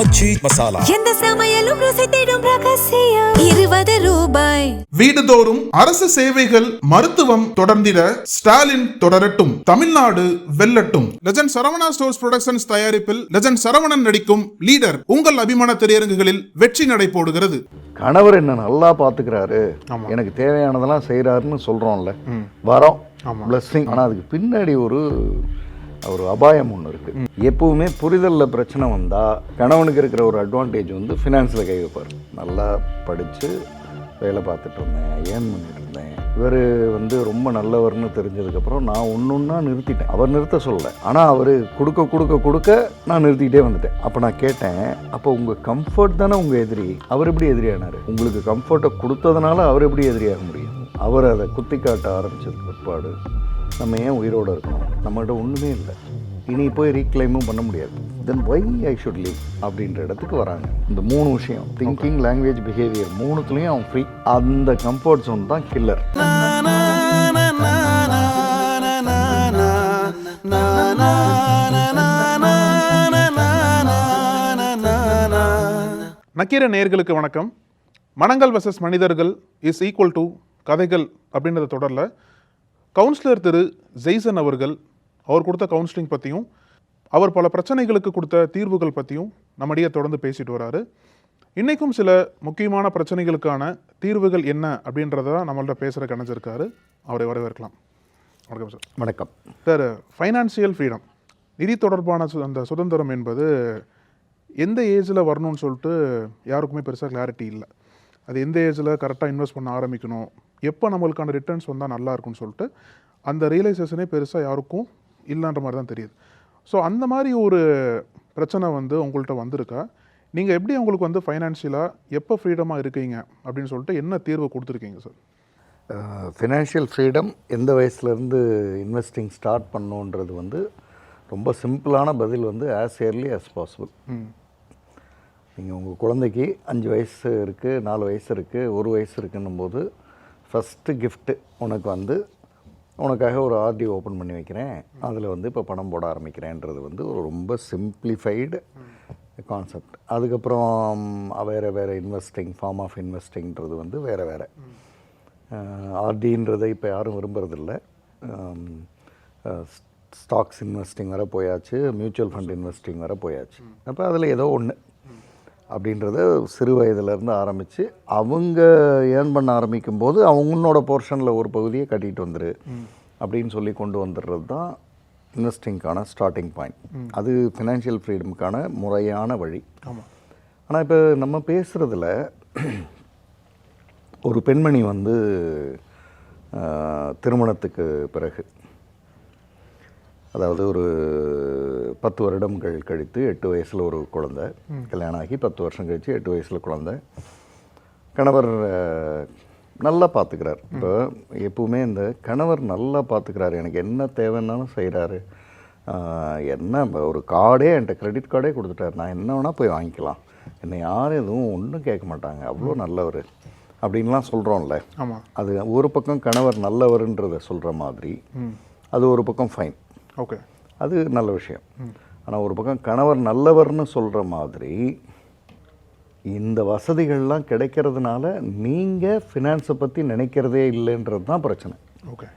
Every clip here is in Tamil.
ஆச்சி மசாலா. எந்த சமையலும் ருசி தேடும் ரகசியம் 20 ரூபாய். வீடுதோறும் அரசு சேவைகள் மருத்துவம் தொடர்ந்திட ஸ்டாலின் தொடரட்டும், தமிழ்நாடு வெல்லட்டும். லெஜண்ட் சரவணா ஸ்டோர்ஸ் புரொடக்ஷன்ஸ் தயாரிப்பில் லெஜண்ட் சரவணன் நடிக்கும் லீடர் உங்கள் அபிமான திரையரங்குகளில் வெற்றி நடை போடுகிறது. கணவர் என்ன நல்லா பாத்துக்கிறாரு, எனக்கு தேவையானதெல்லாம் செய்யறாருன்னு சொல்றோம்ல, வரோம் பிளஸ்ஸிங். ஆனா அதுக்கு பின்னாடி ஒரு அபாயம் ஒன்று இருக்கு. எப்பவுமே புரிதல்ல பிரச்சனை வந்தா கணவனுக்கு இருக்கிற ஒரு அட்வான்டேஜ் வந்து ஃபினான்ஸ்ல கை வைப்பார். நல்லா படிச்சு வேலை பார்த்துட்டு இருந்தேன், ஏன் பண்ணிட்டு இருந்தேன். இவர் வந்து ரொம்ப நல்லவர்னு தெரிஞ்சதுக்கப்புறம் நான் ஒன்றா நிறுத்திட்டேன். அவர் நிறுத்த சொல்லலை, ஆனால் அவர் கொடுக்க கொடுக்க கொடுக்க நான் நிறுத்திக்கிட்டே வந்துட்டேன். அப்போ நான் கேட்டேன், அப்போ உங்கள் கம்ஃபர்ட் தானே உங்கள் எதிரி, அவர் எப்படி எதிரியானார்? உங்களுக்கு கம்ஃபர்ட்டை கொடுத்ததுனால அவர் எப்படி எதிரியாக முடியும்? அவர் அதை குத்தி காட்ட ஆரம்பிச்சதுக்கு பிற்பாடு நம்ம ஏன் உயிரோடு இருக்கணும்? நம்மகிட்ட ஒன்றுமே இல்லை, இனி போய் ரீக்ளைமும் பண்ண முடியாது. தென் வை ஐ ஷுட் லிவ் அப்படின்ற இடத்துக்கு வராங்க. இந்த 3 விஷயம், திங்கிங், லாங்குவேஜ், பிஹேவியர், 3த்துலேயும் அவன் ஃப்ரீ. அந்த கம்ஃபர்ட் ஜோன் தான் கில்லர். நக்கீர நேயர்களுக்கு வணக்கம். மனங்கள் வர்சஸ் மனிதர்கள் இஸ் ஈக்குவல் டு கதைகள் அப்படின்றத தொடரில் கவுன்சிலர் திரு ஜெய்சன் அவர்கள் அவர் கொடுத்த கவுன்சிலிங் பற்றியும் அவர் பல பிரச்சனைகளுக்கு கொடுத்த தீர்வுகள் பற்றியும் நம்மிடையே தொடர்ந்து பேசிட்டு வராரு. இன்றைக்கும் சில முக்கியமான பிரச்சனைகளுக்கான தீர்வுகள் என்ன அப்படின்றத நம்மள்ட்ட பேசுகிற கணிச்சிருக்காரு. அவரை வரவேற்கலாம். வணக்கம் சார். வணக்கம் சார். ஃபைனான்சியல் ஃப்ரீடம், நிதி தொடர்பான அந்த சுதந்திரம் என்பது எந்த ஏஜில் வரணும்னு சொல்லிட்டு யாருக்குமே பெருசாக கிளாரிட்டி இல்லை. அது எந்த ஏஜில் கரெக்டாக இன்வெஸ்ட் பண்ண ஆரம்பிக்கணும், எப்போ நம்மளுக்கான ரிட்டர்ன்ஸ் வந்தால் நல்லா இருக்கும்னு சொல்லிட்டு அந்த ரியலைசேஷனே பெருசாக யாருக்கும் இல்லைன்ற மாதிரி தான் தெரியுது. ஸோ அந்த மாதிரி ஒரு பிரச்சனை வந்து உங்கள்கிட்ட வந்திருக்கா? நீங்கள் எப்படி உங்களுக்கு வந்து ஃபைனான்ஷியலாக எப்போ ஃப்ரீடமாக இருக்கீங்க அப்படின்னு சொல்லிட்டு என்ன தீர்வு கொடுத்துருக்கீங்க சார்? ஃபினான்ஷியல் ஃப்ரீடம் எந்த வயசுலேருந்து இன்வெஸ்டிங் ஸ்டார்ட் பண்ணணுன்றது வந்து ரொம்ப சிம்பிளான பதில் வந்து ஆஸ் ஏர்லி ஆஸ் பாசிபிள். நீங்கள் உங்கள் குழந்தைக்கு 5 வயசு இருக்குது, 4 வயசு இருக்குது, 1 வயசு இருக்குன்னும் போது ஃபஸ்ட்டு கிஃப்ட்டு உனக்கு வந்து உனக்காக ஒரு ஆர்டி ஓப்பன் பண்ணி வைக்கிறேன், அதில் வந்து இப்போ பணம் போட ஆரம்பிக்கிறேன்றது வந்து ஒரு ரொம்ப சிம்பிளிஃபைடு கான்செப்ட். அதுக்கப்புறம் வேறு இன்வெஸ்டிங், ஃபார்ம் ஆஃப் இன்வெஸ்டிங்கிறது வந்து வேறு ஆர்டின்றதை இப்போ யாரும் விரும்புறதில்ல. ஸ்டாக்ஸ் இன்வெஸ்டிங் வர போயாச்சு, மியூச்சுவல் ஃபண்ட் இன்வெஸ்டிங் வர போயாச்சு. அப்போ அதில் ஏதோ ஒன்று அப்படின்றத சிறு வயதுலேருந்து ஆரம்பித்து அவங்க ஏர்ன் பண்ண ஆரம்பிக்கும் போது அவங்களோட போர்ஷனில் ஒரு பகுதியை கட்டிகிட்டு வந்துரு அப்படின்னு சொல்லி கொண்டு வந்துடுறது தான் இன்வெஸ்டிங்கான ஸ்டார்டிங் பாயிண்ட். அது ஃபினான்ஷியல் ஃப்ரீடமுக்கான முறையான வழி. ஆனால் இப்போ நம்ம பேசுகிறதுல ஒரு பெண்மணி வந்து திருமணத்துக்கு பிறகு, அதாவது ஒரு 10 வருடங்கள் கழித்து 8 வயசில் ஒரு குழந்தை, கல்யாணம் ஆகி 10 வருஷம் கழித்து 8 வயசில் குழந்தை, கணவர் நல்லா பார்த்துக்கிறார். இப்போ எப்பவுமே இந்த கணவர் நல்லா பார்த்துக்கிறாரு, எனக்கு என்ன தேவைன்னாலும் செய்கிறாரு, என்ன ஒரு கார்டே என்கிட்ட கிரெடிட் கார்டே கொடுத்துட்டார், நான் என்ன வேணால் போய் வாங்கிக்கலாம், என்னை யாரும் எதுவும் ஒன்றும் கேட்க மாட்டாங்க, அவ்வளோ நல்லவர் அப்படின்லாம் சொல்கிறோம்ல. அது ஒரு பக்கம் கணவர் நல்லவர்ன்றதை சொல்கிற மாதிரி, அது ஒரு பக்கம் ஃபைன், ஓகே, அது நல்ல விஷயம். ஆனால் ஒரு பக்கம் கணவர் நல்லவர்னு சொல்கிற மாதிரி இந்த வசதிகள்லாம் கிடைக்கிறதுனால நீங்கள் ஃபினான்ஸை பற்றி நினைக்கிறதே இல்லைன்றது தான் பிரச்சனை. ஓகே,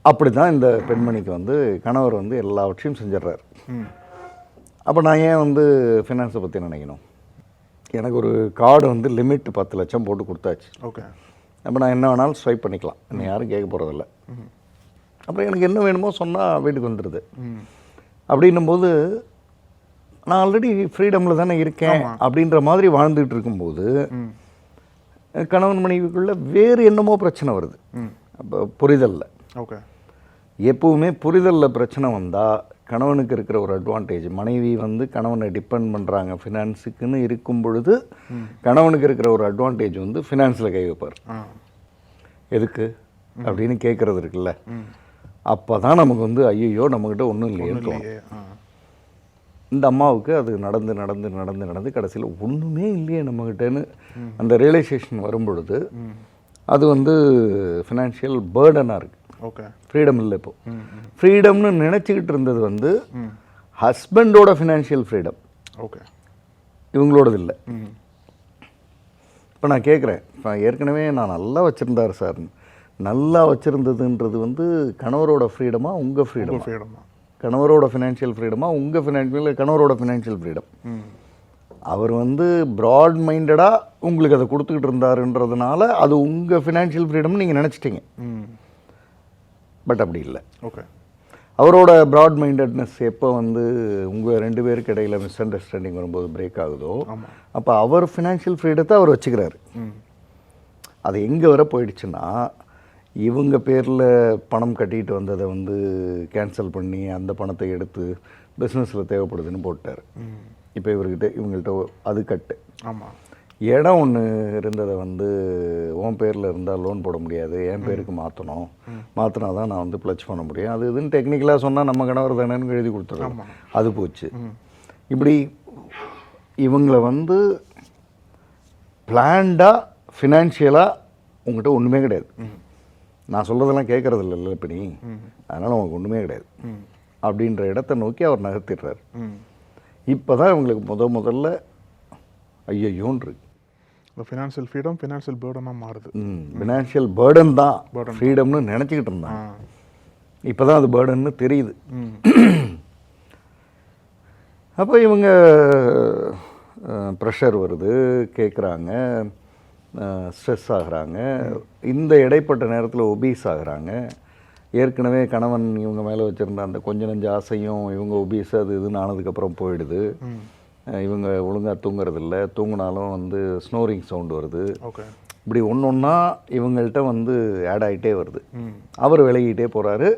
அப்படி தான் இந்த பெண்மணிக்கு வந்து கணவர் வந்து எல்லாவற்றையும் செஞ்சிடறாரு. அப்போ நான் ஏன் வந்து ஃபினான்ஸை பற்றி நினைக்கணும்? எனக்கு ஒரு கார்டு வந்து லிமிட் 10 லட்சம் போட்டு கொடுத்தாச்சு. ஓகே, அப்போ நான் என்ன வேணாலும் ஸ்வைப் பண்ணிக்கலாம், என்னை யாரும் கேட்க போகிறதில்ல. அப்புறம் எனக்கு என்ன வேணுமோ சொன்னால் வீட்டுக்கு வந்துடுது. அப்படின்னும்போது நான் ஆல்ரெடி ஃப்ரீடமில் தானே இருக்கேன் அப்படின்ற மாதிரி வாழ்ந்துகிட்டு இருக்கும்போது கணவன் மனைவிக்குள்ளே வேறு என்னமோ பிரச்சனை வருது. அப்போ புரிதலில், ஓகே, எப்பவுமே புரிதலில் பிரச்சனை வந்தால் கணவனுக்கு இருக்கிற ஒரு அட்வான்டேஜ், மனைவி வந்து கணவனை டிபெண்ட் பண்ணுறாங்க ஃபினான்ஸுக்குன்னு இருக்கும் பொழுது கணவனுக்கு இருக்கிற ஒரு அட்வான்டேஜ் வந்து ஃபினான்ஸில் கை வைப்பார். எதுக்கு அப்படின்னு கேட்குறது இருக்குல்ல, அப்போ தான் நமக்கு வந்து ஐயோ நம்மக்கிட்ட ஒன்றும் இல்லையே. இந்த அம்மாவுக்கு அது நடந்து நடந்து நடந்து நடந்து கடைசியில் ஒன்றுமே இல்லையே நம்மக்கிட்டேன்னு அந்த ரியலைசேஷன் வரும் பொழுது அது வந்து ஃபினான்ஷியல் பேர்டனாக இருக்குது. ஓகே, ஃப்ரீடம் இல்லை. இப்போ ஃப்ரீடம்னு நினச்சிக்கிட்டு இருந்தது வந்து ஹஸ்பண்டோட ஃபினான்ஷியல் ஃப்ரீடம். ஓகே, இவங்களோடது இல்லை. இப்போ நான் கேட்குறேன், இப்போ ஏற்கனவே நான் நல்லா வச்சுருந்தார் சார், நல்லா வச்சுருந்ததுன்றது வந்து கணவரோட ஃப்ரீடமா உங்கள் ஃப்ரீடமா? கணவரோட ஃபினான்ஷியல் ஃப்ரீடமா உங்கள் கணவரோட ஃபினான்ஷியல் ஃப்ரீடம்? அவர் வந்து ப்ராட் மைண்டடாக உங்களுக்கு அதை கொடுத்துக்கிட்டு இருந்தாருன்றதுனால அது உங்கள் ஃபினான்ஷியல் ஃப்ரீடம்னு நீங்கள் நினச்சிட்டிங்க. பட் அப்படி இல்லை. ஓகே. அவரோட ப்ராட் மைண்டட்னஸ் எப்போ வந்து உங்கள் 2 பேருக்கு இடையில் மிஸ் அண்டர்ஸ்டாண்டிங் வரும்போது பிரேக் ஆகுதோ அப்போ அவர் ஃபினான்ஷியல் ஃப்ரீடத்தை அவர் வச்சுக்கிறாரு. அது எங்கே வர போயிடுச்சுன்னா, இவங்க பேரில் பணம் கட்டிட்டு வந்ததை வந்து கேன்சல் பண்ணி அந்த பணத்தை எடுத்து பிஸ்னஸில் தேவைப்படுதுன்னு போட்டார். இப்போ இவங்கள்ட்ட அது கட்டு. ஆமாம். இடம் ஒன்று இருந்ததை வந்து உன் பேரில் இருந்தால் லோன் போட முடியாது, என் பேருக்கு மாற்றணும், மாற்றினா தான் நான் வந்து ப்ளச் பண்ண முடியும், அது இதுன்னு டெக்னிக்கலாக சொன்னால் நம்ம கணவர் தானேன்னு எழுதி கொடுத்துருவோம். அது போச்சு. இப்படி இவங்களை வந்து பிளான்டாக ஃபினான்ஷியலாக உங்கள்கிட்ட ஒன்றுமே கிடையாது. நான் சொல்கிறதெல்லாம் கேட்குறது இல்லை இப்போ நீ, அதனால் உங்களுக்கு ஒன்றுமே கிடையாது அப்படின்ற இடத்த நோக்கி அவர் நகர்த்திடுறாரு. இப்போ தான் இவங்களுக்கு முதல்ல ஐயோன்னு இருக்கு. ஃபினான்ஷியல் ஃப்ரீடம் ஃபினான்ஷியல் பேர்டனாக மாறுது. ஃபினான்ஷியல் பேர்டன் தான் ஃப்ரீடம்னு நினச்சிக்கிட்டு இருந்தான். இப்போ தான் அது பேர்டன்னு தெரியுது. அப்போ இவங்க ப்ரெஷர் வருது, கேட்குறாங்க, ஸ்ட்ரெஸ் ஆகுறாங்க. இந்த இடைப்பட்ட நேரத்தில் ஒபீஸ் ஆகுறாங்க. ஏற்கனவே கணவன் இவங்க மேலே வச்சுருந்த அந்த கொஞ்ச நஞ்ச ஆசையும் இவங்க ஒபீஸ் அது இதுன்னு ஆனதுக்கப்புறம் போயிடுது. இவங்க ஒழுங்காக தூங்குறதில்ல, தூங்கினாலும் வந்து ஸ்னோரிங் சவுண்டு வருது. ஓகே. இப்படி ஒன்றா இவங்கள்ட்ட வந்து ஆட் ஆகிட்டே வருது. அவர் விலகிட்டே போகிறாரு.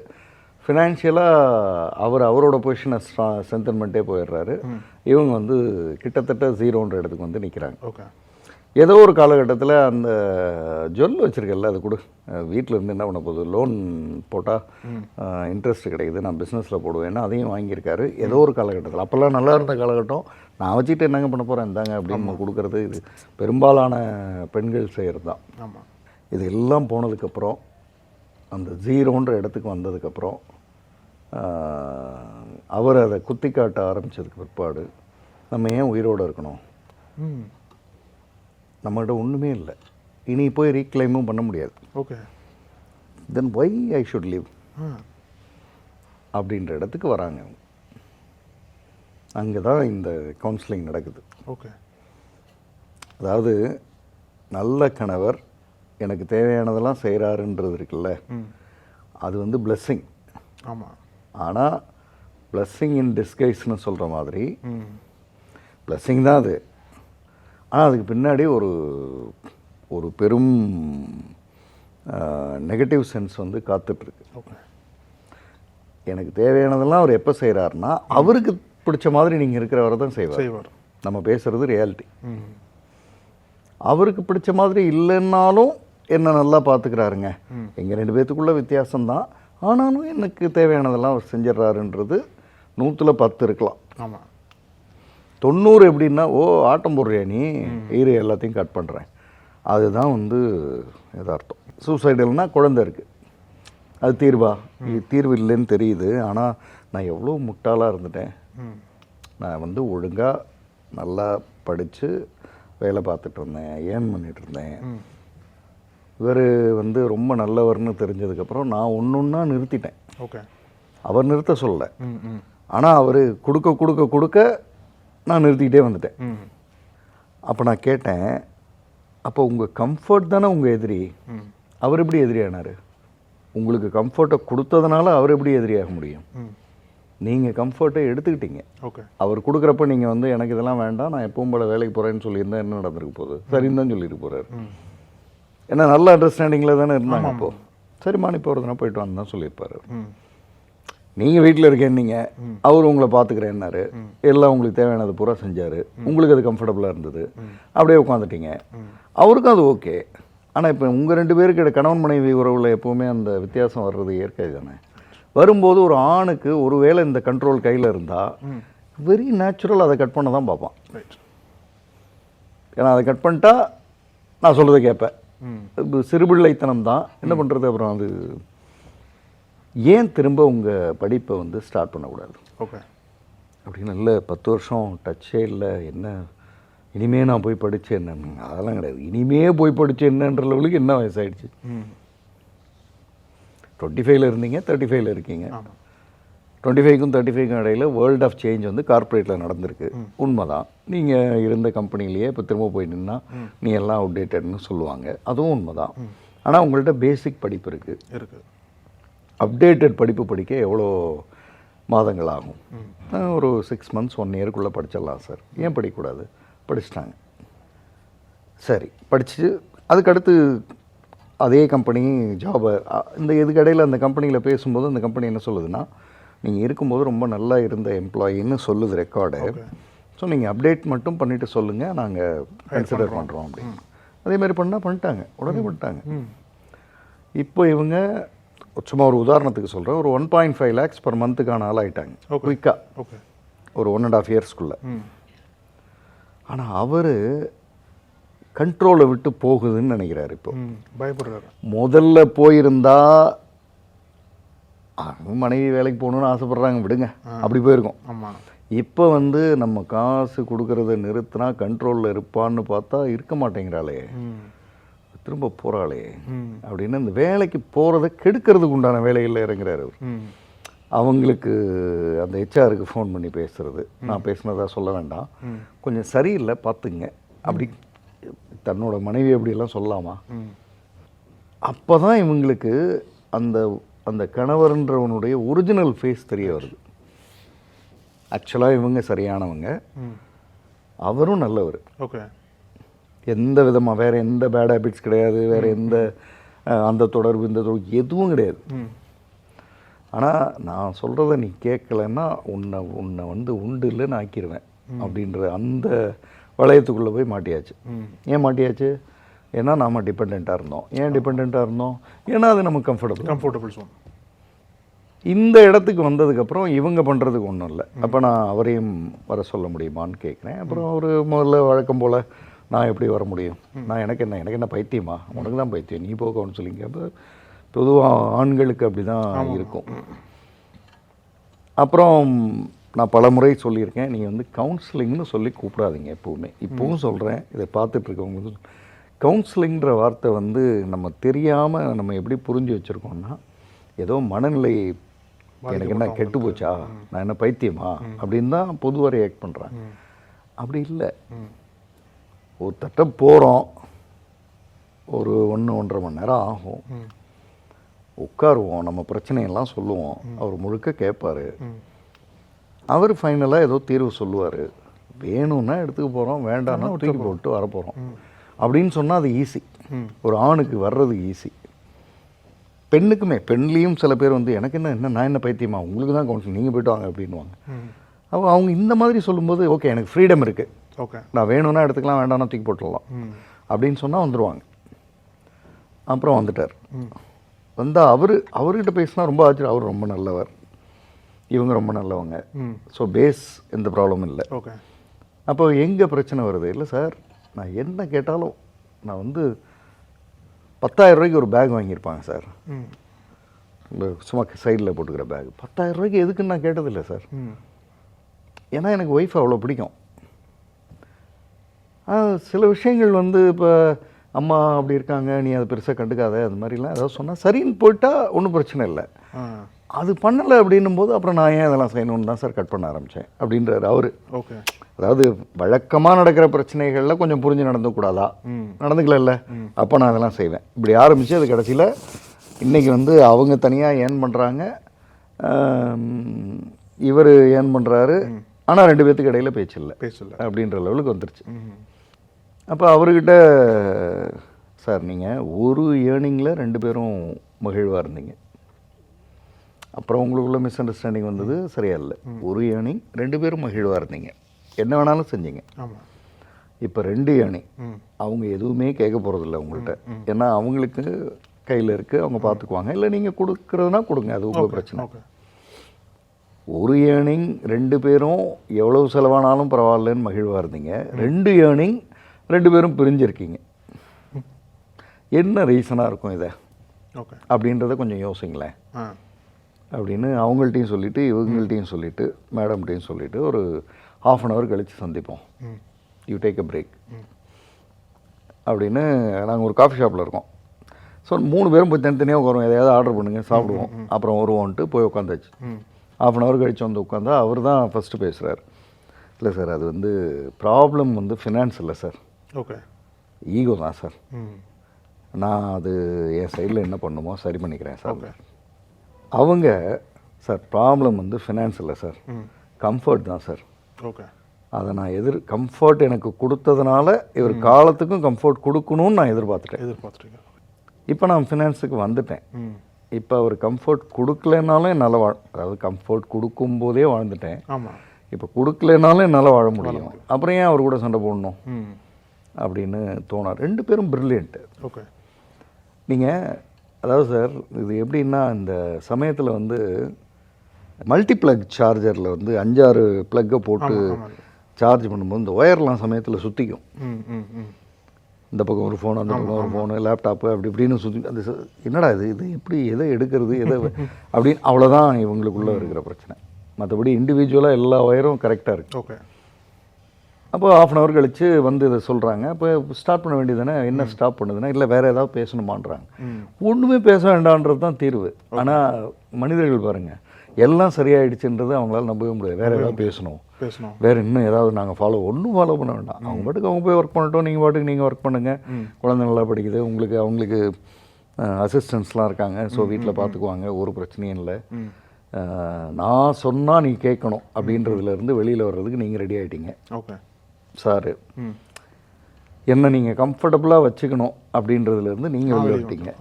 ஃபினான்ஷியலாக அவரோட பொசிஷனை ஸ்ட்ரென்தன் பண்ணிட்டே போயிடுறாரு. இவங்க வந்து கிட்டத்தட்ட 0ன்ற இடத்துக்கு வந்து நிற்கிறாங்க. ஓகே. ஏதோ ஒரு காலகட்டத்தில் அந்த ஜுவல் வச்சுருக்கல, அது கூட வீட்டில் இருந்து என்ன பண்ண போகுது, லோன் போட்டால் இன்ட்ரெஸ்ட் கிடைக்குது, நான் பிஸ்னஸில் போடுவேன்னா அதையும் வாங்கியிருக்காரு ஏதோ ஒரு காலகட்டத்தில். அப்போல்லாம் நல்லா இருந்த காலகட்டம், நான் வச்சுட்டு என்னங்க பண்ண போகிறேன், இந்தாங்க அப்படின்னு கொடுக்குறது இது பெரும்பாலான பெண்கள் செய்கிறது தான். ஆமாம். இது எல்லாம் போனதுக்கப்புறம் அந்த 0ன்ற இடத்துக்கு வந்ததுக்கப்புறம் அவர் அதை குத்தி காட்ட ஆரம்பித்ததுக்கு பிற்பாடு நம்ம ஏன் உயிரோடு இருக்கணும், நம்மகிட்ட ஒன்றுமே இல்லை, இனி போய் ரீக்ளைமும் பண்ண முடியாது, okay, then why I should live அப்படின்ற இடத்துக்கு வராங்க. அங்கே தான் இந்த கவுன்சிலிங் நடக்குது. ஓகே. அதாவது நல்ல கணவர் எனக்கு தேவையானதெல்லாம் செய்கிறாருன்றது இருக்குல்ல, அது வந்து பிளெஸ்ஸிங். ஆமாம். ஆனால் பிளெஸ்ஸிங் இன் டிஸ்கைஸ்னு சொல்கிற மாதிரி பிளெஸ்ஸிங் தான் அது. ஆனால் அதுக்கு பின்னாடி ஒரு பெரும் நெகட்டிவ் சென்ஸ் வந்து காத்துட்ருக்கு. ஓகே. எனக்கு தேவையானதெல்லாம் அவர் எப்போ செய்கிறாருன்னா அவருக்கு பிடிச்ச மாதிரி நீங்கள் இருக்கிறவரை தான் செய்வார். நம்ம பேசுகிறது ரியாலிட்டி. அவருக்கு பிடிச்ச மாதிரி இல்லைன்னாலும் என்ன நல்லா பார்த்துக்கிறாருங்க. எங்கள் 2 பேர்த்துக்குள்ள வித்தியாசம்தான், ஆனாலும் எனக்கு தேவையானதெல்லாம் அவர் செஞ்சிடறாருன்றது 100ல் 10 இருக்கலாம். ஆமாம். 90 எப்படின்னா, ஓ ஆட்டம் போடுறியா நீ, ஈர எல்லாத்தையும் கட் பண்ணுறேன், அதுதான் வந்து எதார்த்தம். சூசைடல்னால் குழந்தை இருக்குது, அது தீர்வா? தீர்வு இல்லைன்னு தெரியுது, ஆனால் நான் எவ்வளோ முட்டாளாக இருந்துட்டேன். நான் வந்து ஒழுங்காக நல்லா படித்து வேலை பார்த்துட்டு இருந்தேன், ஏர்ன் பண்ணிகிட்டு இருந்தேன். இவர் வந்து ரொம்ப நல்லவர்னு தெரிஞ்சதுக்கப்புறம் நான் ஒன்றா நிறுத்திட்டேன். ஓகே. அவர் நிறுத்த சொல்லலை, ஆனால் அவர் கொடுக்க நான் நிறுத்திக்கிட்டே வந்துட்டேன். அப்போ நான் கேட்டேன், அப்போ உங்கள் கம்ஃபர்ட் தானே உங்கள் எதிரி, அவர் எப்படி எதிரியானார்? உங்களுக்கு கம்ஃபர்ட்டை கொடுத்ததுனால அவர் எப்படி எதிரியாக முடியும்? நீங்கள் கம்ஃபர்ட்டை எடுத்துக்கிட்டீங்க. ஓகே. அவர் கொடுக்குறப்ப நீங்கள் வந்து எனக்கு இதெல்லாம் வேண்டாம், நான் எப்பவும் போல வேலைக்கு போகிறேன்னு சொல்லியிருந்தேன், என்ன நடந்திருக்கு போகுது? சரின்னு தான் சொல்லிட்டு போகிறாரு. ஏன்னா நல்ல அண்டர்ஸ்டாண்டிங்கில் தானே இருந்தாங்க. அப்போது சரிம்மா நீ போகிறதுனா போயிட்டு வான்னு தான் சொல்லியிருப்பார். நீங்கள் வீட்டில் இருக்கேன்னீங்க, அவர் உங்களை பார்த்துக்கிறேன்னாரு, எல்லாம் உங்களுக்கு தேவையானது பூரா செஞ்சார், உங்களுக்கு அது கம்ஃபர்டபுளாக இருந்தது, அப்படியே உட்காந்துட்டீங்க. அவருக்கும் அது ஓகே. ஆனால் இப்போ உங்கள் 2 பேருக்கு கணவன் மனைவி உறவில் எப்போவுமே அந்த வித்தியாசம் வர்றது இயற்கை தானே. வரும்போது ஒரு ஆணுக்கு ஒரு வேளை இந்த கண்ட்ரோல் கையில் இருந்தால் வெரி நேச்சுரல் அதை கட் பண்ண தான் பார்ப்பான். ஏன்னா அதை கட் பண்ணிட்டா நான் சொல்கிறத கேட்பேன். சிறுபிள்ளைத்தனம் தான், என்ன பண்ணுறது? அப்புறம் அது ஏன் திரும்ப உங்கள் படிப்பை வந்து ஸ்டார்ட் பண்ணக்கூடாது? ஓகே. அப்படின்னு இல்லை 10 வருஷம் டச்சே இல்லை, என்ன இனிமே நான் போய் படித்து என்னன்னு, அதெல்லாம் கிடையாது. இனிமே போய் படித்து என்னன்ற லெவலுக்கு என்ன வயசாகிடுச்சு? 25 இருந்தீங்க, 35 இருக்கீங்க. 25க்கும் 35க்கும் இடையில் வேர்ல்ட் ஆஃப் சேஞ்ச் வந்து கார்ப்பரேட்டில் நடந்திருக்கு, உண்மைதான். நீங்கள் இருந்த கம்பெனிலேயே இப்போ திரும்ப போய் நின்னா நீ எல்லாம் அப்டேட்டட்னு சொல்லுவாங்க, அதுவும் உண்மைதான். ஆனால் உங்கள்கிட்ட பேசிக் படிப்பு இருக்குது. அப்டேட்டட் படிப்பு படிக்க எவ்வளோ மாதங்கள் ஆகும்? ஒரு 6 months 1 yearக்குள்ளே படிச்சிடலாம் சார். ஏன் படிக்கக்கூடாது? படிச்சிட்டாங்க. சரி, படிச்சுட்டு அதுக்கடுத்து அதே கம்பெனி ஜாபை இந்த இதுக்கடையில் அந்த கம்பெனியில் பேசும்போது அந்த கம்பெனி என்ன சொல்லுதுன்னா, நீங்கள் இருக்கும்போது ரொம்ப நல்லா இருந்த எம்ப்ளாயின்னு சொல்லுது ரெக்கார்டு. ஸோ நீங்கள் அப்டேட் மட்டும் பண்ணிவிட்டு சொல்லுங்கள், நாங்கள் கன்சிடர் பண்ணுறோம் அப்படின்னு. அதேமாதிரி பண்ணிட்டாங்க, உடனே பண்ணிட்டாங்க. இப்போ இவங்க சும்மா ஒரு உதாரணத்துக்கு சொல்கிறேன், ஒரு 1.5 lakhs per monthக்கான ஆள் ஆகிட்டாங்க குயிக்காக, ஒரு 1.5 yearsக்குள்ளே. ஆனால் அவர் கண்ட்ரோலை விட்டு போகுதுன்னு நினைக்கிறாரு. இப்போ பயப்படுறாரு. முதல்ல போயிருந்தா மனைவி வேலைக்கு போகணுன்னு ஆசைப்படுறாங்க, விடுங்க, அப்படி போயிருக்கோம். இப்போ வந்து நம்ம காசு கொடுக்கறத நிறுத்தினா கண்ட்ரோலில் இருப்பான்னு பார்த்தா இருக்க மாட்டேங்கிறாளே, திரும்ப போகிறாளே அப்படின்னு இந்த வேலைக்கு போகிறத கெடுக்கிறதுக்கு உண்டான வேலைகளில் இறங்குறாரு அவர். அவங்களுக்கு அந்த ஹெச்ஆருக்கு ஃபோன் பண்ணி பேசுகிறது, நான் பேசினதா சொல்ல வேண்டாம், கொஞ்சம் சரியில்லை பார்த்துங்க அப்படி தன்னோட மனைவி அப்படியெல்லாம் சொல்லலாமா? அப்போ தான் இவங்களுக்கு அந்த அந்த கணவர்ன்றவனுடைய ஒரிஜினல் ஃபேஸ் தெரிய வருது. ஆக்சுவலாக இவங்க சரியானவங்க, அவரும் நல்லவர், எந்த விதமாக வேறு எந்த பேட் ஹேபிட்ஸ் கிடையாது, வேறு எந்த அந்த தொடர்பு இந்த தொடர்பு எதுவும் கிடையாது. ஆனால் நான் சொல்கிறத நீ கேட்கலன்னா உன்னை வந்து உண்டு இல்லைன்னு ஆக்கிடுவேன் அப்படின்ற அந்த வளையத்துக்குள்ளே போய் மாட்டியாச்சு. ஏன் மாட்டியாச்சு? ஏன்னா நாம் டிபெண்ட்டாக இருந்தோம். ஏன் டிபெண்ட்டாக இருந்தோம்? ஏன்னா அது நமக்கு கம்ஃபர்டபுள் ஸோன். இந்த இடத்துக்கு வந்ததுக்கப்புறம் இவங்க பண்ணுறதுக்கு ஒன்றும் இல்லை. அப்போ நான் அவரையும் வர சொல்ல முடியுமான்னு கேட்குறேன். அப்புறம் அவர் முதல்ல வழக்கம் போல் நான் எப்படி வர முடியும், நான் எனக்கு என்ன பைத்தியமா, உனக்கு தான் பைத்தியம், நீ போக கவுன்சிலிங்க. அப்போ பொதுவாக ஆண்களுக்கு அப்படி தான் இருக்கும். அப்புறம் நான் பல முறை சொல்லியிருக்கேன், நீங்கள் வந்து கவுன்சிலிங்னு சொல்லி கூப்பிடாதீங்க எப்போவுமே. இப்போவும் சொல்கிறேன், இதை பார்த்துட்ருக்கவங்க, கவுன்சிலிங்கிற வார்த்தை வந்து நம்ம தெரியாமல் நம்ம எப்படி புரிஞ்சு வச்சுருக்கோம்னா, ஏதோ மனநிலை எனக்கு என்ன கெட்டு போச்சா, நான் என்ன பைத்தியமா அப்படின்னு தான் பொதுவாக ரியாக்ட் பண்ணுறாங்க. அப்படி இல்லை. ஒரு தட்டை போகிறோம், ஒரு 1-1.5 மணி நேரம் ஆகும், உட்காருவோம், நம்ம பிரச்சனையெல்லாம் சொல்லுவோம், அவர் முழுக்க கேட்பார், அவர் ஃபைனலாக ஏதோ தீர்வு சொல்லுவார். வேணும்னா எடுத்துக்க போகிறோம், வேண்டாம்னா தூக்கி போட்டு வரப்போகிறோம் அப்படின்னு சொன்னால் அது ஈஸி. ஒரு ஆணுக்கு வர்றது ஈஸி. பெண்ணுக்குமே, பெண்லேயும் சில பேர் வந்து எனக்கு என்ன நான் என்ன பைத்தியமா, உங்களுக்கு தான் கவுன்சிலிங், நீங்கள் போய்ட்டு வாங்க அப்படின்வாங்க. அப்போ அவங்க இந்த மாதிரி சொல்லும்போது ஓகே எனக்கு ஃப்ரீடம் இருக்குது, நான் வேணும்னா எடுத்துக்கலாம், வேண்டாம்னா தூக்கி போட்டுடலாம் அப்படின்னு சொன்னால் வந்துடுவாங்க. அப்புறம் வந்துட்டார். வந்தால் அவர்கிட்ட பேசினா ரொம்ப ஆச்சரியம், அவர் ரொம்ப நல்லவர், இவங்க ரொம்ப நல்லவங்க. ஸோ பேஸ் எந்த ப்ராப்ளமும் இல்லை. அப்போ எங்கே பிரச்சனை வருது? இல்லை சார், நான் என்ன கேட்டாலும் நான் வந்து 10,000 ரூபாய்க்கு ஒரு பேக் வாங்கியிருப்பாங்க சார், இந்த சும்மா சைடில் போட்டுக்கிற பேக் 10,000 ரூபாய்க்கு எதுக்குன்னு நான் கேட்டதில்லை சார். ஏன்னா எனக்கு ஒய்ஃப் அவ்வளோ பிடிக்கும். சில விஷயங்கள் வந்து இப்போ அம்மா அப்படி இருக்காங்க, நீ அதை பெருசாக கண்டுக்காத, அது மாதிரிலாம் ஏதாவது சொன்னால் சரின்னு போயிட்டால் ஒன்றும் பிரச்சனை இல்லை. அது பண்ணலை அப்படின்னும் போது அப்புறம் நான் ஏன் அதெல்லாம் செய்யணும்னு தான் சார் கட் பண்ண ஆரம்பித்தேன் அப்படின்றாரு அவர். அதாவது வழக்கமாக நடக்கிற பிரச்சனைகளில் கொஞ்சம் புரிஞ்சு நடந்துக்கூடாதா? நடந்துக்கல. அப்போ நான் அதெல்லாம் செய்வேன். இப்படி ஆரம்பித்து அது கடைசியில் இன்றைக்கி வந்து அவங்க தனியாக ஏர்ன் பண்ணுறாங்க, இவர் ஏர்ன் பண்ணுறாரு, ஆனால் 2 பேர்த்துக்கு இடையில பேச்சில்லை அப்படின்ற லெவலுக்கு வந்துருச்சு. அப்போ அவர்கிட்ட சார் நீங்கள் ஒரு ஏர்னிங்கில் 2 பேரும் மகிழ்வாக இருந்தீங்க, அப்புறம் உங்களுக்குள்ள மிஸ் அண்டர்ஸ்டாண்டிங் வந்தது, சரியா இல்லை. ஒரு ஏர்னிங் 2 பேரும் மகிழ்வாக இருந்தீங்க, என்ன வேணாலும் செஞ்சீங்க. இப்போ 2 ஏர்னிங், அவங்க எதுவுமே கேட்க போகிறதில்ல உங்கள்கிட்ட, ஏன்னா அவங்களுக்கு கையில் இருக்குது, அவங்க பார்த்துக்குவாங்க. இல்லை நீங்கள் கொடுக்குறதுனா கொடுங்க, அது உங்கள் பிரச்சனை. ஒரு ஏர்னிங் 2 பேரும் எவ்வளவு செலவானாலும் பரவாயில்லன்னு மகிழ்வாக இருந்தீங்க. 2 ஏர்னிங் 2 பேரும் பிரிஞ்சிருக்கீங்க. என்ன ரீசனாக இருக்கும் இதை அப்படின்றத கொஞ்சம் யோசிங்களேன் அப்படின்னு அவங்கள்ட்டையும் சொல்லிவிட்டு இவங்கள்ட்டையும் சொல்லிவிட்டு மேடம்கிட்டையும் சொல்லிவிட்டு ஒரு 1/2 அன் ஹவர் கழித்து சந்திப்போம் யூ டேக் அ பிரேக் அப்படின்னு. நாங்கள் ஒரு காஃபி ஷாப்பில் இருக்கோம். ஸோ 3 பேரும் போய் தனித்தனியாக உட்காருவோம், எதையாவது ஆர்டர் பண்ணுங்க, சாப்பிடுவோம், அப்புறம் வருவோன்ட்டு போய் உட்காந்தாச்சு. ½ hour கழிச்சு வந்து உட்காந்தா அவர் தான் ஃபஸ்ட்டு பேசுகிறார். இல்லை சார், அது வந்து ப்ராப்ளம் வந்து ஃபினான்ஸ் இல்லை சார், ஓகே, ஈகோ தான் சார். நான் அது என் சைடில் என்ன பண்ணுமோ சரி பண்ணிக்கிறேன் சார். அவங்க சார் ப்ராப்ளம் வந்து ஃபினான்ஸ் இல்லை சார், கம்ஃபர்ட் தான் சார். ஓகே, அதை நான் கம்ஃபர்ட் எனக்கு கொடுத்ததுனால இவர் காலத்துக்கும் கம்ஃபர்ட் கொடுக்கணும்னு நான் எதிர்பார்த்துட்டேன். இப்போ நான் ஃபினான்ஸுக்கு வந்துட்டேன். இப்போ அவர் கம்ஃபர்ட் கொடுக்கலனாலும் என்னால் அதாவது கம்ஃபர்ட் கொடுக்கும்போதே வாழ்ந்துட்டேன். ஆமாம், இப்போ கொடுக்கலனாலும் என்னால் வாழ முடியும். அப்புறம் ஏன் அவர் கூட சண்டை போடணும் அப்படின்னு தோணார். 2 பேரும் பிரில்லியன்ட்டு. ஓகே, நீங்கள் அதாவது சார் இது எப்படின்னா, இந்த சமயத்தில் வந்து மல்டிப்ளக் சார்ஜரில் வந்து 5-6 ப்ளக்கை போட்டு சார்ஜ் பண்ணும்போது இந்த ஒயர்லாம் சமயத்தில் சுற்றிக்கும். இந்த பக்கம் ஒரு ஃபோன், அந்த பக்கம் ஒரு ஃபோனு, லேப்டாப்பு, அப்படி இப்படின்னு சுற்றி அந்த என்னடா இது எப்படி எதை எடுக்கிறது எதை அப்படின்னு, அவ்வளோதான் இவங்களுக்குள்ளே இருக்கிற பிரச்சனை. மற்றபடி இண்டிவிஜுவலாக எல்லா ஒயரும் கரெக்டாக இருக்குது. ஓகே, அப்போ ½ hour கழித்து வந்து இதை சொல்கிறாங்க. அப்போ ஸ்டார்ட் பண்ண வேண்டியதுதானே, என்ன ஸ்டாப் பண்ணுதுன்னா, இல்லை வேறு ஏதாவது பேசணுமான்றாங்க. ஒன்றுமே பேச வேண்டான்றது தான் தீர்வு. ஆனால் மனிதர்கள் பாருங்கள், எல்லாம் சரியாயிடுச்சுன்றது அவங்களால நம்பவே முடியாது. வேறு ஏதாவது பேசணும், வேறு இன்னும் ஏதாவது நாங்கள் ஒன்றும் ஃபாலோ பண்ண வேண்டாம். அவங்க பாட்டுக்கு அவங்க போய் ஒர்க் பண்ணட்டும், நீங்கள் பாட்டுக்கு நீங்கள் ஒர்க் பண்ணுங்கள். குழந்தை நல்லா படிக்குது, அவங்களுக்கு அசிஸ்டன்ஸ்லாம் இருக்காங்க, ஸோ வீட்டில் பார்த்துக்குவாங்க, ஒரு பிரச்சனையும் இல்லை. நான் சொன்னால் நீ கேட்கணும் அப்படின்றதுலேருந்து வெளியில் வர்றதுக்கு நீங்கள் ரெடி ஆகிட்டீங்க. ஓகே சார், என்ன நீங்கள் கம்ஃபர்டபுளாக வச்சுக்கணும் அப்படின்றதுலேருந்து நீங்கள் வெளியில் வந்துட்டீங்க.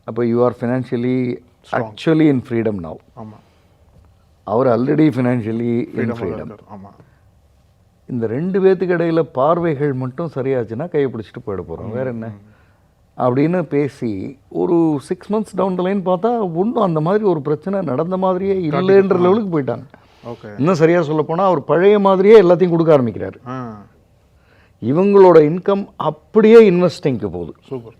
அப்போ you are financially actually in freedom now. அவர் ஆல்ரெடி ஃபினான்ஷியலி இன் ஃப்ரீடம். இந்த 2 பேத்துக்கு இடையில் பார்வைகள் மட்டும் சரியாச்சுன்னா கையை பிடிச்சிட்டு போயிட போகிறோம், வேறு என்ன அப்படின்னு பேசி ஒரு 6 months டவுன் த லைன் பார்த்தா ஒன்றும் அந்த மாதிரி ஒரு பிரச்சனை நடந்த மாதிரியே இல்லைன்ற லெவலுக்கு போயிட்டாங்க. ஓகே, இன்னும் சரியாக சொல்ல போனால் அவர் பழைய மாதிரியே எல்லாத்தையும் கொடுக்க ஆரம்பிக்கிறாரு. இவங்களோட இன்கம் அப்படியே இன்வெஸ்டிங்க்கு போகுது. சூப்பர்.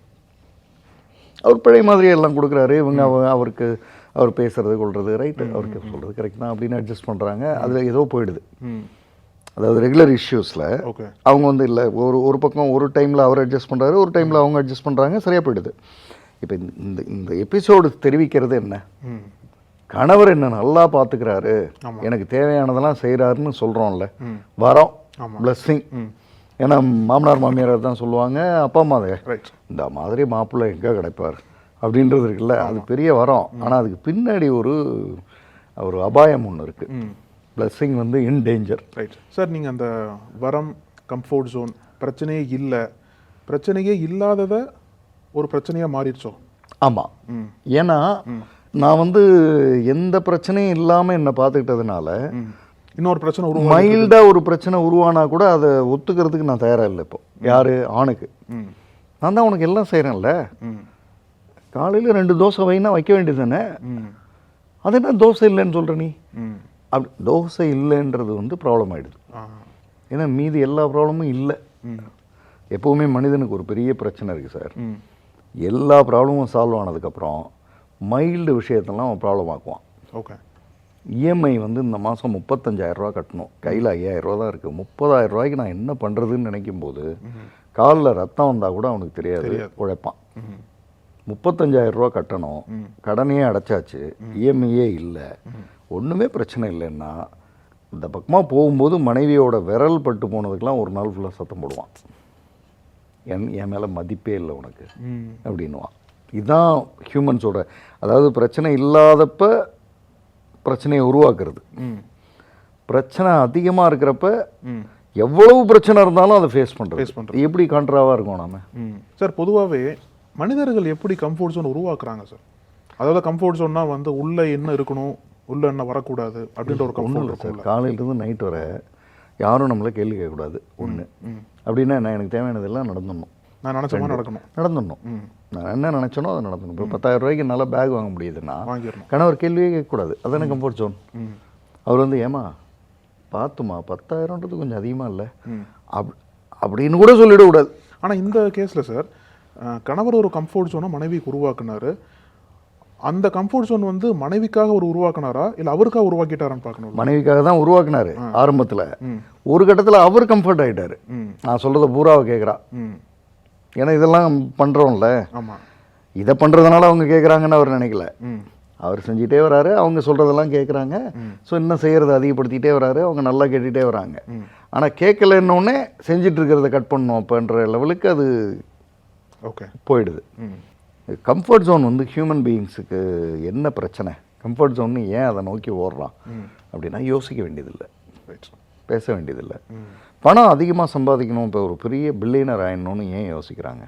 அவர் பழைய மாதிரியே எல்லாம் கொடுக்குறாரு. இவங்க அவருக்கு அவர் பேசுறது கொள்வது ரைட்டு, அவருக்கு சொல்கிறது கரெக்ட் தான் அப்படின்னு அட்ஜஸ்ட் பண்ணுறாங்க. அதில் ஏதோ போயிடுது. அதாவது ரெகுலர் இஷ்யூஸில் அவங்க வந்து இல்லை, ஒரு பக்கம் ஒரு டைமில் அவர் அட்ஜஸ்ட் பண்ணுறாரு, ஒரு டைமில் அவங்க அட்ஜஸ்ட் பண்ணுறாங்க, சரியாக போயிடுது. இப்போ இந்த எபிசோடு தெரிவிக்கிறது என்ன, கணவர் என்ன நல்லா பார்த்துக்கிறாரு, எனக்கு தேவையானதெல்லாம் செய்கிறாருன்னு சொல்கிறோம்ல, வரோம், பிளஸ்ஸிங். ஏன்னா மாமனார் மாமியார் தான் சொல்லுவாங்க, அப்பா அம்மா இந்த மாதிரி மாப்பிள்ளை எங்கே கிடைப்பார் அப்படின்றது இருக்குல்ல, அது பெரிய வரம். ஆனால் அதுக்கு பின்னாடி ஒரு அபாயம் ஒன்று இருக்குது. பிளஸ்ஸிங் வந்து இன் டேஞ்சர். ரைட் சார், நீங்கள் அந்த வரம், கம்ஃபர்ட் ஜோன், பிரச்சனையே இல்லாததை ஒரு பிரச்சனையாக மாறிடுச்சோ? ஆமாம். ஏன்னா நான் வந்து எந்த பிரச்சனையும் இல்லாமல் என்னை பார்த்துக்கிட்டதுனால இன்னொரு பிரச்சனை மைல்டாக ஒரு பிரச்சனை உருவானா கூட அதை ஒத்துக்கிறதுக்கு நான் தயாராக இல்லை. இப்போ யார் ஆணுக்கு, நான் தான் உனக்கு எல்லாம் செய்கிறேன்ல, காலையில் 2 தோசை வைனா வைக்க வேண்டியது தானே, அது என்ன தோசை இல்லைன்னு சொல்கிற நீ? அப்படி தோசை இல்லைன்றது வந்து ப்ராப்ளம் ஆகிடுது. ஏன்னா மீதி எல்லா ப்ராப்ளமும் இல்லை. எப்போவுமே மனிதனுக்கு ஒரு பெரிய பிரச்சனை இருக்குது சார். எல்லா ப்ராப்ளமும் சால்வ் ஆனதுக்கப்புறம் மைல்டு விஷயத்தெல்லாம் அவன் ப்ராப்ளம் ஆக்குவான். ஓகே, இஎம்ஐ வந்து இந்த மாதம் 35,000 ரூபா கட்டணும், கையில் 5,000 ரூபா தான் இருக்குது, 30,000 ரூபாய்க்கு நான் என்ன பண்ணுறதுன்னு நினைக்கும் போது காலில் ரத்தம் வந்தால் கூட அவனுக்கு தெரியாது, உழைப்பான். 35,000 ரூபா கட்டணும், கடனையே அடைச்சாச்சு, இஎம்ஐயே இல்லை, ஒன்றுமே பிரச்சனை இல்லைன்னா இந்த பக்கமாக போகும்போது மனைவியோட விரல் பட்டு போனதுக்கெலாம் ஒரு நாள் ஃபுல்லாக சத்தம் போடுவான், என் மேலே மதிப்பே இல்லை உனக்கு அப்படின்வான். இதுதான் ஹியூமன்ஸோட, அதாவது பிரச்சனை இல்லாதப்ப பிரச்சனையை உருவாக்குறது, பிரச்சனை அதிகமாக இருக்கிறப்ப எவ்வளவு பிரச்சனை இருந்தாலும் அதை ஃபேஸ் பண்ணுறது எப்படி கான்ட்ராவாக இருக்கும் நாம. சார், பொதுவாகவே மனிதர்கள் எப்படி கம்ஃபர்ட் ஜோன் உருவாக்குறாங்க சார்? அதாவது கம்ஃபர்ட் ஜோன்னா வந்து உள்ளே என்ன இருக்கணும், உள்ளே என்ன வரக்கூடாது அப்படின்ற ஒரு கம்ஃபர்ட் இருக்கும். காலையிலேருந்து நைட் வர யாரும் நம்மளை கேள்வி கேட்கக்கூடாது ஒன்று. அப்படின்னா நான் எனக்கு தேவையானதெல்லாம் நடந்துடணும், நான் நினச்ச மாதிரி நடந்துடணும், நான் என்ன நினச்சனோ அதை நடத்தணும். இப்போ 10,000 ரூபாய்க்கு நல்லா பேக் வாங்க முடியுதுன்னா கணவர் கேள்வியே கேட்கக்கூடாது, அதுதானே கம்ஃபர்ட் ஜோன். அவர் வந்து ஏமா பார்த்துமா 10,000ன்றது கொஞ்சம் அதிகமாக இல்லை அப்படின்னு கூட சொல்லிடக்கூடாது. ஆனால் இந்த கேஸில் சார், கணவர் ஒரு கம்ஃபர்ட் ஜோனை மனைவிக்கு உருவாக்குனாரு, அந்த கம்ஃபர்ட் ஜோன் வந்து மனைவிக்காக ஒரு உருவாக்குனாரா இல்லை அவருக்காக உருவாக்கிட்டாரான்னு பார்க்கணும். மனைவிக்காக தான் உருவாக்குனாரு ஆரம்பத்தில். ஒரு கட்டத்தில் அவர் கம்ஃபர்ட் ஆகிட்டாரு. நான் சொல்கிறத பூராவை கேட்குறா. ஏன்னா இதெல்லாம் பண்ணுறோம்ல, ஆமாம், இதை பண்ணுறதுனால அவங்க கேட்குறாங்கன்னு அவர் நினைக்கல. அவர் செஞ்சுட்டே வராரு, அவங்க சொல்கிறதெல்லாம் கேட்குறாங்க. ஸோ இன்னும் செய்கிறத அதிகப்படுத்திகிட்டே வராரு, அவங்க நல்லா கேட்டுகிட்டே வராங்க. ஆனால் கேட்கலன்னொடனே செஞ்சிட்டு இருக்கிறத கட் பண்ணணும் அப்படின்ற லெவலுக்கு அது ஓகே போயிடுது. கம்ஃபர்ட் ஜோன் வந்து ஹியூமன் பீயிங்ஸுக்கு என்ன பிரச்சனை, கம்ஃபர்ட் ஜோன்னு ஏன் அதை நோக்கி ஓடுறான் அப்படின்னா யோசிக்க வேண்டியதில்லை, பேச வேண்டியதில்லை. பணம் அதிகமாக சம்பாதிக்கணும், இப்போ ஒரு பெரிய பில்லியனர் ஆயிடணும்னு ஏன் யோசிக்கிறாங்க?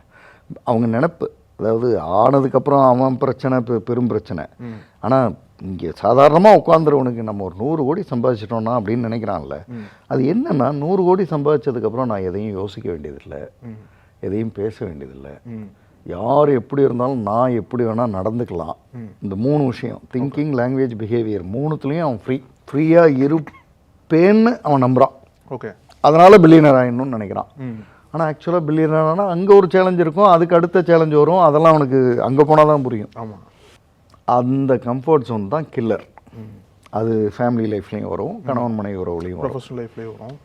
அவங்க நினப்பு, அதாவது ஆனதுக்கப்புறம் அவன் பிரச்சனை பெரும் பிரச்சனை. ஆனால் இங்கே சாதாரணமாக உட்காந்துருவனுக்கு நம்ம ஒரு 100 கோடி சம்பாதிச்சிட்டோம்னா அப்படின்னு நினைக்கிறான்ல, அது என்னென்னா 100 கோடி சம்பாதிச்சதுக்கப்புறம் நான் எதையும் யோசிக்க வேண்டியதில்லை, எதையும் பேச வேண்டியதில்லை, யார் எப்படி இருந்தாலும் நான் எப்படி வேணால் நடந்துக்கலாம். இந்த 3 விஷயம், திங்கிங், லாங்குவேஜ், பிஹேவியர், 3துலேயும் அவன் ஃப்ரீயாக இருப்பேன்னு அவன் நம்புகிறான். ஓகே, அதனால் பில்லியனர் ஆகிடணும்னு நினைக்கிறான். ஆனால் ஆக்சுவலாக பில்லியனர்னா அங்கே ஒரு சேலஞ்ச் இருக்கும், அதுக்கு அடுத்த சேலஞ்ச் வரும், அதெல்லாம் அவனுக்கு அங்கே போனால் தான் புரியும். ஆமாம், அந்த கம்ஃபர்ட் ஜோன் தான் கில்லர். அது ஃபேமிலி லைஃப்லேயும் வரும், கணவன் மனைவி உறவுலையும் வரும், ப்ரொஃபஷனல் லைஃப்லேயும் வரும்.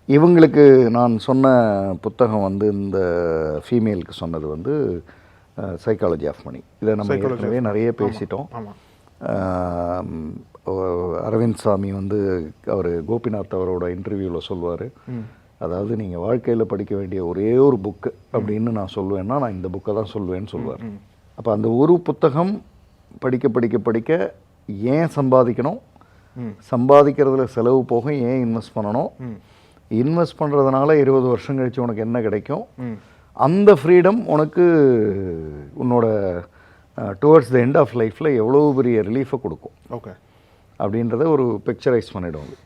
இவங்களுக்கு நான் சொன்ன புத்தகம் வந்து இந்த ஃபீமேலுக்கு சொன்னது வந்து சைக்காலஜி ஆஃப் மணி. இதை நம்ம ஏற்கனவே நிறைய பேசிட்டோம். அரவிந்த் சாமி வந்து அவர் கோபிநாத் அவரோட இன்டர்வியூவில் சொல்லுவார், அதாவது நீங்கள் வாழ்க்கையில் படிக்க வேண்டிய ஒரே ஒரு புக்கு அப்படின்னு நான் சொல்லுவேன்னா நான் இந்த புக்கை தான் சொல்லுவேன்னு சொல்லுவார். அப்போ அந்த ஒரு புத்தகம் படிக்க படிக்க படிக்க ஏன் சம்பாதிக்கணும், சம்பாதிக்கிறதுல செலவு போக ஏன் இன்வெஸ்ட் பண்ணணும், இன்வெஸ்ட் பண்ணுறதுனால 20 வருஷம் கழித்து உனக்கு என்ன கிடைக்கும், அந்த ஃப்ரீடம் உனக்கு உன்னோட டுவர்ட்ஸ் த எண்ட் ஆஃப் லைஃப்பில் எவ்வளோ பெரிய ரிலீஃபை கொடுக்கும். ஓகே, அப்படின்றத ஒரு பிக்சரைஸ் பண்ணிவிடுவாங்க.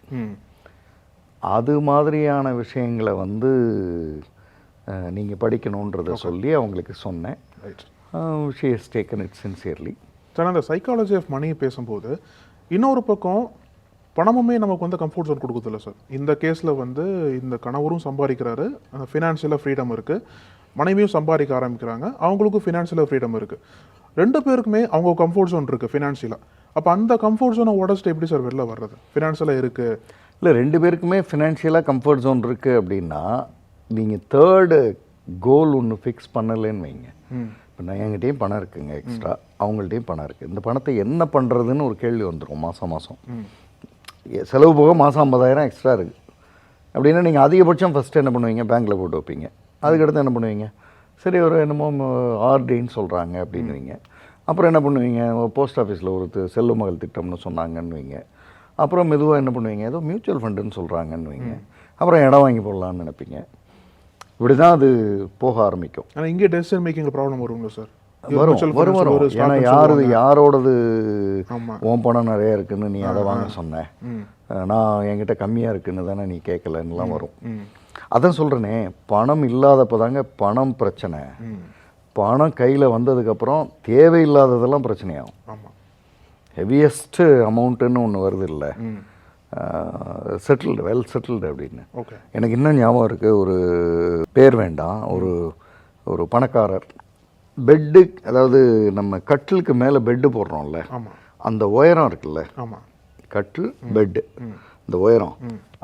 அது மாதிரியான விஷயங்களை வந்து நீங்கள் படிக்கணுன்றதை சொல்லி அவங்களுக்கு சொன்னேன். She has taken it sincerely. Sir, அந்த சைக்காலஜி ஆஃப் மணி பேசும்போது இன்னொரு பக்கம் பணமுமே நமக்கு வந்து கம்ஃபர்ட் ஜோன் கொடுக்குதில்ல சார். இந்த கேஸில் வந்து இந்த கணவரும் சம்பாதிக்கிறாரு, ஃபினான்ஷியலாக ஃப்ரீடம் இருக்குது, மனைவியும் சம்பாதிக்க ஆரம்பிக்கிறாங்க, அவங்களுக்கும் ஃபினான்ஷியலாக ஃப்ரீடம் இருக்குது. 2 பேருக்குமே அவங்க கம்ஃபர்ட் ஜோன் இருக்குது ஃபினான்ஷியலாக. அப்போ அந்த கம்ஃபர்ட் ஜோனை உடச்சிட்டு எப்படி சார் வெளில வர்றது? ஃபினான்ஷியலாக இருக்குது, இல்லை 2 பேருக்குமே ஃபினான்ஷியலாக கம்ஃபர்ட் ஜோன் இருக்குது அப்படின்னா நீங்கள் தேர்டு கோல் ஒன்று ஃபிக்ஸ் பண்ணலைன்னு வைங்க. இப்போ நான் என்கிட்டையும் பணம் இருக்குங்க எக்ஸ்ட்ரா, அவங்கள்ட்டையும் பணம் இருக்குது, இந்த பணத்தை என்ன பண்ணுறதுன்னு ஒரு கேள்வி வந்துடும். மாதம் செலவு போக மாதம் 50,000 எக்ஸ்ட்ரா இருக்குது அப்படின்னா நீங்கள் அதிகபட்சம் ஃபஸ்ட்டு என்ன பண்ணுவீங்க, பேங்க்கில் போட்டு வைப்பீங்க. அதுக்கடுத்து என்ன பண்ணுவீங்க, சரி ஒரு என்னமோ ஆர்டின்னு சொல்கிறாங்க அப்படின்னுவீங்க. அப்புறம் என்ன பண்ணுவீங்க, போஸ்ட் ஆஃபீஸில் ஒரு செல்வ மகள் திட்டம்னு சொன்னாங்கன்னுவீங்க. அப்புறம் மெதுவாக என்ன பண்ணுவீங்க, ஏதோ மியூச்சுவல் ஃபண்டுன்னு சொல்கிறாங்கன்னுவீங்க. அப்புறம் இடம் வாங்கி போடலான்னு நினைப்பீங்க. இப்படி தான் அது போக ஆரம்பிக்கும். ஆனால் இங்கே டெசிஷன் மேக்கிங் ப்ராப்ளம் வருங்க சார். வரும். ஏன்னா யாரோடது உன் பணம் நிறைய இருக்குன்னு நீ அதை வாங்க சொன்ன, நான் என்கிட்ட கம்மியாக இருக்குன்னு தானே நீ கேட்கலன்னுலாம் வரும். அதான் சொல்கிறேனே, பணம் இல்லாதப்போ தாங்க பணம் பிரச்சனை. பணம் கையில் வந்ததுக்கப்புறம் தேவையில்லாததெல்லாம் பிரச்சனையாகும். ஆமாம், ஹெவியஸ்ட்டு அமௌண்ட்டுன்னு ஒன்று வருது இல்லை, செட்டில்டு, வெல் செட்டில்டு அப்படின்னு. ஓகே, எனக்கு இன்னும் ஞாபகம் இருக்குது, ஒரு பேர் வேண்டாம், ஒரு பணக்காரர் பெட்டு, அதாவது நம்ம கட்டிலுக்கு மேலே பெட்டு போடுறோம்ல, அந்த உயரம் இருக்குல்ல, கட்டில் பெட்டு இந்த உயரம்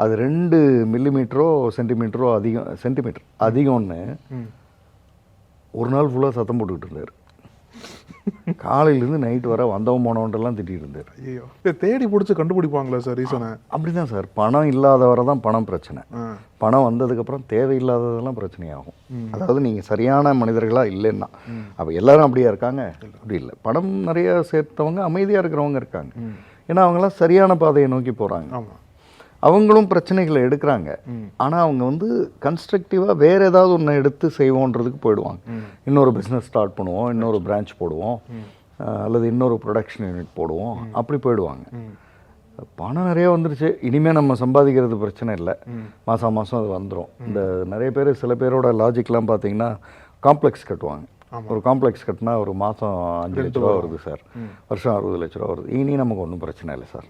அது 2 மில்லிமீட்டரோ சென்டிமீட்டரோ அதிகம்னு ஒரு நாள் ஃபுல்லாக சத்தம் போட்டுக்கிட்டு இருந்தார். காலையிலேருந்து நைட்டு வர வந்தவன் போனவன்ட்டெல்லாம் திட்டிகிட்டு இருந்தார். ஐயோ, தேடி பிடிச்சி கண்டுபிடிப்பாங்களா சார் ரீசனை? அப்படி தான் சார், பணம் இல்லாதவரை தான் பணம் பிரச்சனை. பணம் வந்ததுக்கப்புறம் தேவையில்லாததெல்லாம் பிரச்சனையாகும். அதாவது நீங்கள் சரியான மனிதர்களாக இல்லைன்னா, அப்போ எல்லாரும் அப்படியா இருக்காங்க? அப்படி இல்லை. பணம் நிறையா சேர்த்தவங்க அமைதியாக இருக்கிறவங்க இருக்காங்க. ஏன்னா அவங்களாம் சரியான பாதையை நோக்கி போகிறாங்க. அவங்களும் பிரச்சனைகளை எடுக்கிறாங்க. ஆனால் அவங்க வந்து கன்ஸ்ட்ரக்டிவாக வேறு ஏதாவது ஒன்று எடுத்து செய்வோன்றதுக்கு போயிடுவாங்க. இன்னொரு பிஸ்னஸ் ஸ்டார்ட் பண்ணுவோம், இன்னொரு பிரான்ச் போடுவோம், அல்லது இன்னொரு ப்ரொடக்ஷன் யூனிட் போடுவோம், அப்படி போயிடுவாங்க. பணம் நிறைய வந்துருச்சு, இனிமேல் நம்ம சம்பாதிக்கிறது பிரச்சனை இல்லை, மாதம் அது வந்துடும். இந்த நிறைய பேர், சில பேரோட லாஜிக்லாம் பார்த்தீங்கன்னா காம்ப்ளெக்ஸ் கட்டுவாங்க. ஒரு காம்ப்ளெக்ஸ் கட்டினா ஒரு மாதம் 5 லட்ச ரூபா வருது சார், வருஷம் 60 லட்ச ரூபா வருது, இனி நமக்கு ஒன்றும் பிரச்சனை இல்லை சார்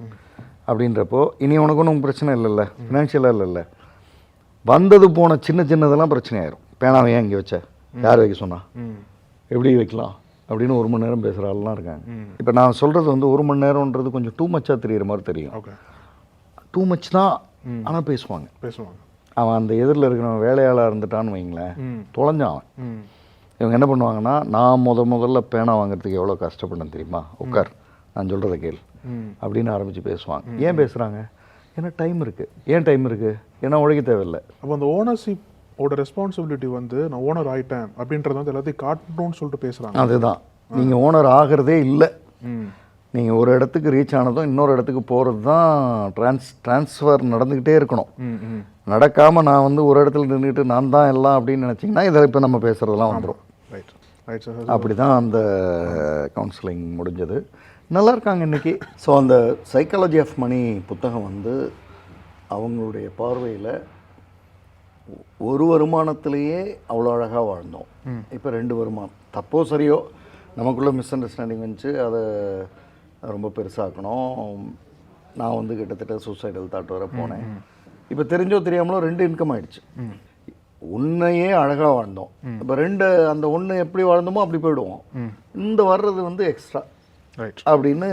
அப்படின்றப்போ, இனி உனக்கு ஒன்றும் பிரச்சனை இல்லைல்ல, ஃபினான்ஷியலாக இல்லைல்ல, வந்தது போன சின்னதெல்லாம் பிரச்சனை ஆயிரும். பேனாவை ஏன் இங்கே வச்ச, யார் வைக்க சொன்னா, எப்படி வைக்கலாம், அப்படின்னு 1 மணி நேரம் பேசுகிற ஆள்லாம் இருக்காங்க. இப்போ நான் சொல்கிறது வந்து 1 மணி நேரம்ன்றது கொஞ்சம் டூ மச்சாக தெரிகிற மாதிரி தெரியும். ஓகே, டூ மச் தான், ஆனால் பேசுவாங்க. பேசுவாங்க. அவன் அந்த எதிரில் இருக்கிறவன் வேலையாளாக இருந்துட்டான்னு வைங்களேன், தொலைஞ்சான் அவன். இவங்க என்ன பண்ணுவாங்கன்னா, நான் முதல்ல பேனா வாங்குறதுக்கு எவ்வளோ கஷ்டப்பட்டேன் தெரியுமா, உட்கார் நான் சொல்கிறத கேள் அப்படின்னு ஆரம்பித்து பேசுவாங்க. ஏன் பேசுகிறாங்க? ஏன்னா டைம் இருக்குது. ஏன் டைம் இருக்குது? ஏன்னா உழைக்க தேவையில்லை. அப்போ அந்த ஓனர்ஷிப்போட ரெஸ்பான்சிபிலிட்டி வந்து நான் ஓனர் ஆகிட்டேன் அப்படின்றது வந்து எல்லாத்தையும் காட்டணும்னு சொல்லிட்டு பேசுகிறாங்க. அதுதான், நீங்கள் ஓனர் ஆகிறதே இல்லை. நீங்கள் ஒரு இடத்துக்கு ரீச் ஆனதும் இன்னொரு இடத்துக்கு போகிறது தான் ட்ரான்ஸ்ஃபர் நடந்துக்கிட்டே இருக்கணும். நடக்காமல் நான் வந்து ஒரு இடத்துல நின்றுட்டு நான் தான் எல்லாம் அப்படின்னு நினச்சிங்கன்னா இதை இப்போ நம்ம பேசுகிறதெல்லாம் வந்துடும். Right right sir. அப்படி தான் அந்த கவுன்சிலிங் முடிஞ்சது. நல்லா இருக்காங்க இன்றைக்கி. ஸோ அந்த சைக்காலஜி ஆஃப் மணி புத்தகம் வந்து அவங்களுடைய பார்வையில் ஒரு வருமானத்திலேயே அவ்வளோ அழகாக வாழ்ந்தோம். இப்போ 2 வருமானம், தப்போ சரியோ நமக்குள்ளே மிஸ் அண்டர்ஸ்டாண்டிங் வந்துச்சு, அதை ரொம்ப பெருசாக்கணும். நான் வந்து கிட்டத்தட்ட சூசைடல் தாட் வர போனேன். இப்போ தெரிஞ்சோ தெரியாமலோ 2 இன்கம் ஆகிடுச்சு. ஒன்றையே அழகாக வாழ்ந்தோம். இப்போ 2 அந்த ஒன்று எப்படி வாழ்ந்தோமோ அப்படி போயிடுவோம். இந்த வர்றது வந்து எக்ஸ்ட்ரா அப்படின்னு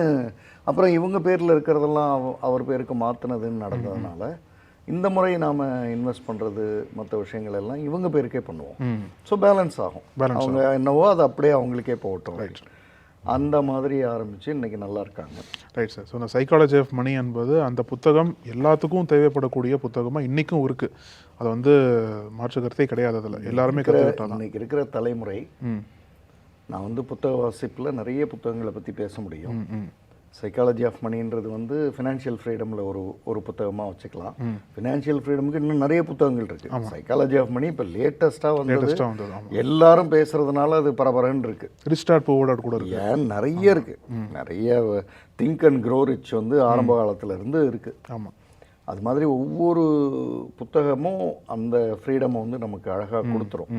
அப்புறம் இவங்க பேரில் இருக்கிறதெல்லாம் அவர் பேருக்கு மாற்றினதுன்னு நடந்ததுனால இந்த முறை நாம் இன்வெஸ்ட் பண்ணுறது மற்ற விஷயங்கள் எல்லாம் இவங்க பேருக்கே பண்ணுவோம். ஸோ பேலன்ஸ் ஆகும். அவங்க என்னவோ அது அப்படியே அவங்களுக்கே போகட்டும். ரைட், அந்த மாதிரி ஆரம்பித்து இன்றைக்கி நல்லா இருக்காங்க. Right sir. ஸோ அந்த சைக்காலஜி ஆஃப் மணி என்பது அந்த புத்தகம் எல்லாத்துக்கும் தேவைப்படக்கூடிய புத்தகமாக இன்றைக்கும் இருக்குது. அது வந்து மாற்று கருத்தே கிடையாது. அதில் எல்லாருமே கற்றுக்கிட்டாங்க. இன்றைக்கி இருக்கிற தலைமுறை, நான் வந்து புத்தக வாசிப்பில் நிறைய புத்தகங்களை பற்றி பேச முடியும். சைக்காலஜி ஆஃப் மணின்றது வந்து ஃபினான்ஷியல் ஃப்ரீடமில் ஒரு புத்தகமாக வச்சுக்கலாம். ஃபினான்ஷியல் ஃப்ரீடமுக்கு இன்னும் நிறைய புத்தகங்கள் இருக்குது. சைக்காலஜி ஆஃப் மணி இப்போ லேட்டஸ்ட்டாக வந்து எல்லாரும் பேசுகிறதுனால அது பரபரன்னு இருக்குது. ரிஸ்டார்ட் போவோட கூட இருக்குது. ஏன் நிறைய இருக்குது. நிறைய திங்க் அண்ட் க்ரோ ரிச் வந்து ஆரம்ப காலத்தில் இருந்து இருக்குது. ஆமாம், அது மாதிரி ஒவ்வொரு புத்தகமும் அந்த ஃப்ரீடமை வந்து நமக்கு அழகாக கொடுத்துரும்.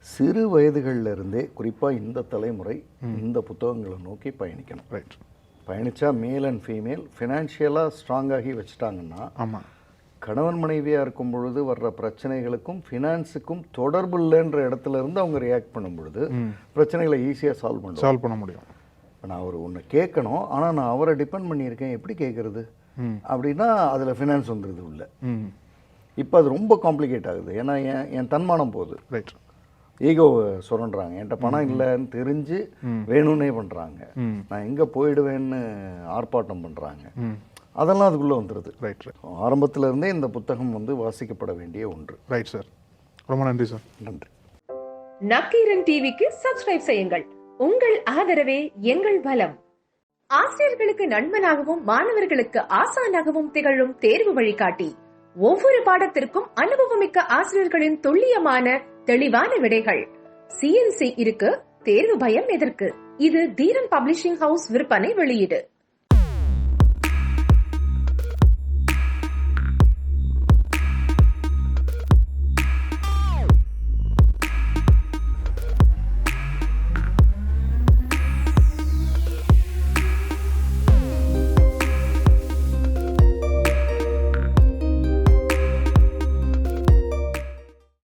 சிறு வயதுகளில் இருந்தே குறிப்பாக இந்த தலைமுறை இந்த புத்தகங்களை நோக்கி பயணிக்கணும். ரைட், பயணித்தா மேல் அண்ட் ஃபீமேல் ஃபினான்ஷியலாக ஸ்ட்ராங்காகி வச்சுட்டாங்கன்னா, ஆமாம், கணவன் மனைவியாக இருக்கும் பொழுது வர்ற பிரச்சனைகளுக்கும் ஃபினான்ஸுக்கும் தொடர்பு இல்லைன்ற இடத்துல இருந்து அவங்க ரியாக்ட் பண்ணும் பொழுது பிரச்சனைகளை ஈஸியாக சால்வ் பண்ண முடியும். இப்போ நான் ஒன்று கேட்கணும், ஆனால் நான் அவரை டிபெண்ட் பண்ணியிருக்கேன், எப்படி கேட்குறது அப்படின்னா அதில் ஃபினான்ஸ் வந்துடுது உள்ள. இப்போ அது ரொம்ப காம்ப்ளிகேட் ஆகுது. ஏன்னா என் தன்மானம் போகுது. ரைட், ஈகோ சுரண்டுறாங்க. என்கிட்ட பணம் இல்லைன்னு தெரிஞ்சு வேணும்னே பண்ணுறாங்க. நான் எங்கே போயிடுவேன்னு ஆர்ப்பாட்டம் பண்ணுறாங்க. அதெல்லாம் அதுக்குள்ளே வந்துடுது. ரைட், ஆரம்பத்தில் இருந்தே இந்த புத்தகம் வந்து வாசிக்கப்பட வேண்டிய ஒன்று. Right sir. ரொம்ப நன்றி சார். நன்றி. நக்கீரன் டிவிக்கு சப்ஸ்கிரைப் செய்யுங்கள். உங்கள் ஆதரவே எங்கள் பலம். ஆசிரியர்களுக்கு நண்பனாகவும் மாணவர்களுக்கு ஆசானாகவும் திகழும் தேர்வு வழிகாட்டி. ஒவ்வொரு பாடத்திற்கும் அனுபவமிக்க ஆசிரியர்களின் துல்லியமான தெளிவான விடைகள். CNC இருக்கு, தேர்வு பயம் எதற்கு? இது தீரன் பப்ளிஷிங் ஹவுஸ் விற்பனை வெளியீடு.